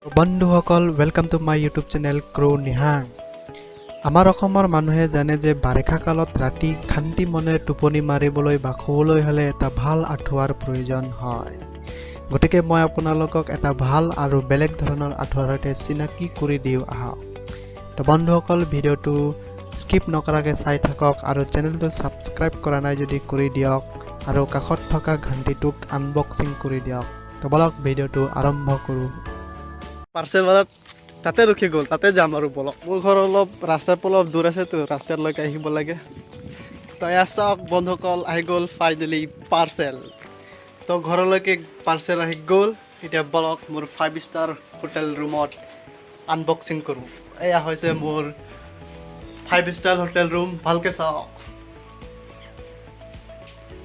বন্ধুসকল welcome to my YouTube channel Crowe Nihang. আমাৰ অসমৰ মানুহে জানে যে বাৰিষা কালত ৰাতি শান্তি মনেৰে টোপনি মাৰিবলৈ বা শুবলৈ হ'লে এটা ভাল আঁঠুৱাৰ প্ৰয়োজন হয়। গতিকে মই আপোনালোকক এটা ভাল আৰু বেলেগ ধৰণৰ আঁঠুৱাৰ সৈতে চিনাকি কৰি দিওঁ আহক। তো বন্ধুসকল ভিডিঅ'টো স্কিপ নকৰাকৈ চাই থাকক আৰু চেনেলটো ছাবস্ক্ৰাইব কৰা নাই যদি কৰি দিয়ক আৰু কাষত থকা ঘণ্টিটোক আনবক্সিং কৰি দিয়ক। তো বলক ভিডিঅ'টো আৰম্ভ কৰোঁ। পাৰ্চেল বালাত তাতে ৰখি গ'ল, তাতে যাম আৰু বলক। মোৰ ঘৰ অলপ ৰাস্তাৰ পৰা অলপ দূৰ আছেতো, ৰাস্তালৈকে আহিব লাগে। তো এয়া চাওক বন্ধুসকল, আহি গ'ল ফাইনেলি পাৰ্চেল। তো ঘৰলৈকে পাৰ্চেল আহি গ'ল। এতিয়া বলক মোৰ 5 ষ্টাৰ হোটেল ৰুমত আনবক্সিং কৰোঁ। এয়া হৈছে মোৰ 5 ষ্টাৰ হোটেল ৰুম, ভালকৈ চাওক।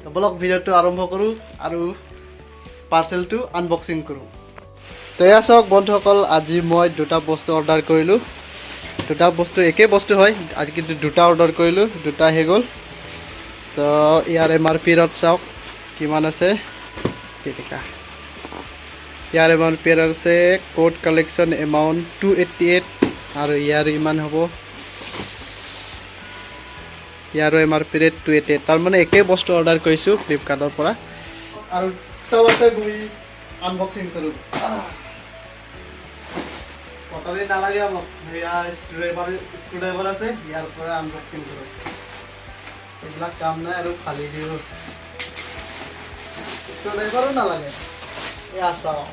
তো বলক ভিডিঅ'টো আৰম্ভ কৰোঁ আৰু পাৰ্চেলটো আনবক্সিং কৰোঁ। তো এয়া চাওক বন্ধুসকল, আজি মই দুটা বস্তু অৰ্ডাৰ কৰিলোঁ। দুটা বস্তু একেই বস্তু হয়, আজি কিন্তু দুটা অৰ্ডাৰ কৰিলোঁ, দুটা আহি গ'ল। তো ইয়াৰ MRP ৰেট চাওক কিমান আছে। ইয়াৰ MRP ৰেট আছে কোড কালেকশ্যন এমাউণ্ট 288 আৰু ইয়াৰ ইমান হ'ব, ইয়াৰো MRP ৰেট 288। তাৰমানে একেই বস্তু অৰ্ডাৰ কৰিছোঁ ফ্লিপকাৰ্টৰ পৰা। আৰু তলতে বহি আনবক্সিং কৰোঁ। কটাৰী নালাগে অলপ, এয়া স্ক্ৰুড্ৰাইভাৰ আছে, ইয়াৰ পৰা আনবক্সিং কৰোঁ। এইবিলাক কাম নাই আৰু ফালি দিওঁ, স্ক্ৰুড্ৰাইভাৰো নালাগে। এয়া চাওঁ,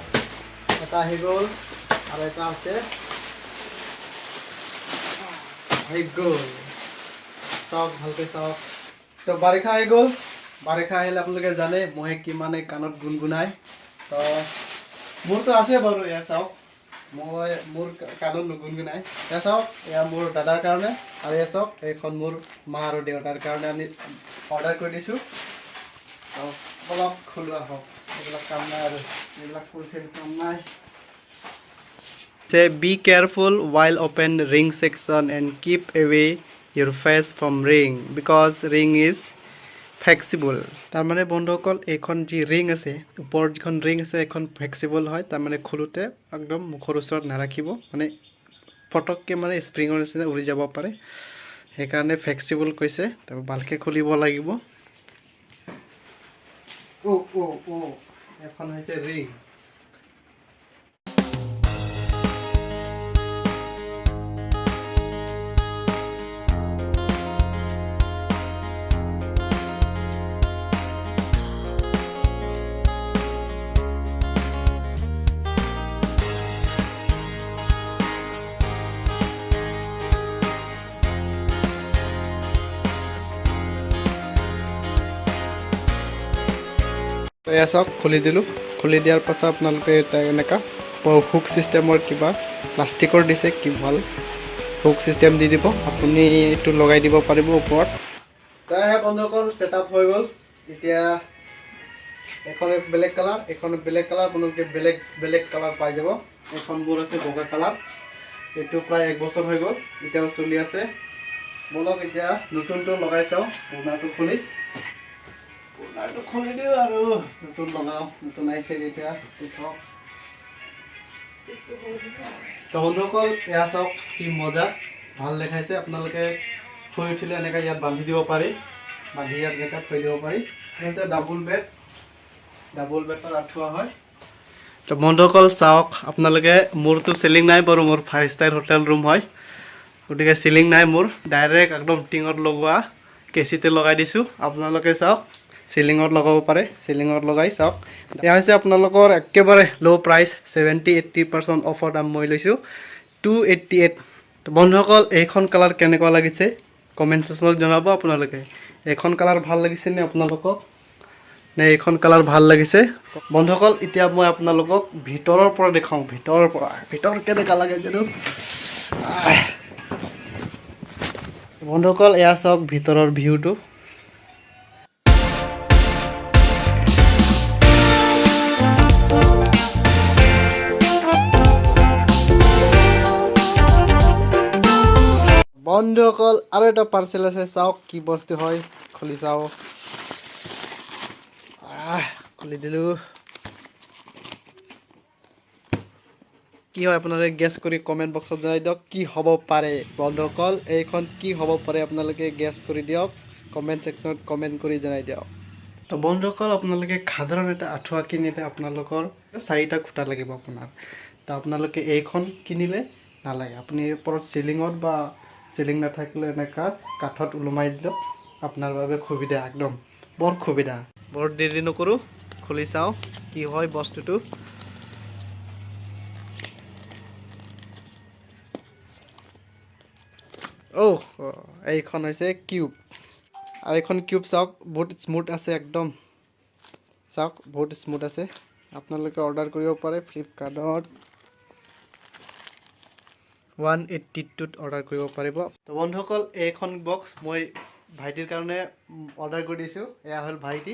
এটা আহি গ'ল আৰু এটা আছে, আহি গ'ল। চাওক ভালকৈ চাওক। তো বাৰিষা আহি গ'ল। বাৰিষা আহিলে আপোনালোকে জানে মহে কিমানে কাণত গুণগুণায়। তো মোৰতো আছে বাৰু, এয়া চাওক, মোৰ কাণত নুগুণগুণাই। এয়া চাওক, এয়া মোৰ দাদাৰ কাৰণে, আৰু এয়া চাওক এইখন মোৰ মা আৰু দেউতাৰ কাৰণে আমি অৰ্ডাৰ কৰি দিছোঁ। অলপ খোলোৱা হওক, এইবিলাক কাম নাই আৰু, এইবিলাক ফুলফিল কাম নাই। Be careful while open ring section and keep away your face from ring because ring is flexible. তাৰমানে বন্ধুসকল, এইখন যি ৰিং আছে, ওপৰত যিখন ৰিং আছে এইখন ফ্লেক্সিবল হয়। তাৰমানে খোলোতে একদম মুখৰ ওচৰত নাৰাখিব, মানে পটককৈ মানে স্প্ৰিঙৰ নিচিনা উৰি যাব পাৰে, সেইকাৰণে ফ্লেক্সিবল কৈছে। তাৰপৰা ভালকৈ খুলিব লাগিব। এখন হৈছে ৰিং। তো এয়া চাওক, খুলি দিলোঁ। খুলি দিয়াৰ পাছত আপোনালোকে এটা এনেকুৱা হুক ছিষ্টেমৰ কিবা প্লাষ্টিকৰ দিছে, কি ভাল হুক ছিষ্টেম দি দিব, আপুনি এইটো লগাই দিব পাৰিব ওপৰত। সেয়া বন্ধুসকল ছেট আপ হৈ গ'ল। এতিয়া এখন বেলেগ কালাৰ, এখন বেলেগ কালাৰ, আপোনালোকে বেলেগ বেলেগ কালাৰ পাই যাব। এখন মোৰ আছে বগা কালাৰ, এইটো প্ৰায় 1 বছৰ হৈ গ'ল, এতিয়াও চলি আছে। বলক এতিয়া নতুনটো লগাই চাওঁ। পুৰণাটো খুলি দিওঁ আৰু নতুন লগাওঁ। নতুন আহিছে যেতিয়া তো বন্ধুসকল এয়া চাওক কি মজা, ভাল দেখাইছে। আপোনালোকে শুই উঠিলে এনেকৈ ইয়াত বান্ধি দিব পাৰি, বান্ধি ইয়াত এনেকৈ থৈ দিব পাৰি। হৈছে ডাবুল বেডৰ আঁঠুৱা হয়। তো বন্ধুসকল চাওক আপোনালোকে, মোৰতো চিলিং নাই বাৰু, মোৰ 5 ষ্টাৰ হোটেল ৰুম হয়, গতিকে চিলিং নাই মোৰ, ডাইৰেক্ট একদম টিঙত লগোৱা কেঁচিতে লগাই দিছোঁ। আপোনালোকে চাওক, চিলিঙত লগাব পাৰে, চিলিঙত লগাই চাওক। এয়া হৈছে আপোনালোকৰ একেবাৰে ল' প্ৰাইচ, 70-80% অফৰ দাম মই লৈছোঁ, 288। তো বন্ধুসকল এইখন কালাৰ কেনেকুৱা লাগিছে কমেণ্ট ছেকশ্যনত জনাব আপোনালোকে। এইখন কালাৰ ভাল লাগিছে নে আপোনালোকক, নে এইখন কালাৰ ভাল লাগিছে? বন্ধুসকল এতিয়া মই আপোনালোকক ভিতৰৰ পৰা দেখাওঁ, ভিতৰ কেনেকুৱা লাগে জানো। বন্ধুসকল এয়া চাওক ভিতৰৰ ভিউটো। বন্ধুসকল আৰু এটা পাৰ্চেল আছে, চাওক কি বস্তু হয়, খুলি চাওঁ। খুলি দিলোঁ। কি হয় আপোনালোকে গেছ কৰি কমেণ্ট বক্সত জনাই দিয়ক কি হ'ব পাৰে বন্ধুসকল এইখন কি হ'ব পাৰে আপোনালোকে গেছ কৰি দিয়ক কমেণ্ট ছেকশ্যনত কমেণ্ট কৰি জনাই দিয়ক তো বন্ধুসকল আপোনালোকে সাধাৰণ এটা আঁঠুৱা কিনিলে আপোনালোকৰ 4টা খুঁটা লাগিব আপোনাৰ তো আপোনালোকে এইখন কিনিলে নালাগে আপুনি ওপৰত চিলিঙত বা চিলিং নাথাকিলে এনেকা কাঠত ওলোমাই দিলক আপোনাৰ বাবে সুবিধা একদম বৰ সুবিধা বৰ দেৰি নকৰোঁ খুলি চাওঁ কি হয় বস্তুটো এইখন হৈছে কিউব আৰু এইখন কিউব চাওক বহুত স্মুথ আছে একদম চাওক বহুত স্মুথ আছে আপোনালোকে অৰ্ডাৰ কৰিব পাৰে ফ্লিপকাৰ্টত 182ত অৰ্ডাৰ কৰিব পাৰিব তো বন্ধুসকল এইখন বক্স মই ভাইটিৰ কাৰণে অৰ্ডাৰ কৰি দিছোঁ এয়া হ'ল ভাইটি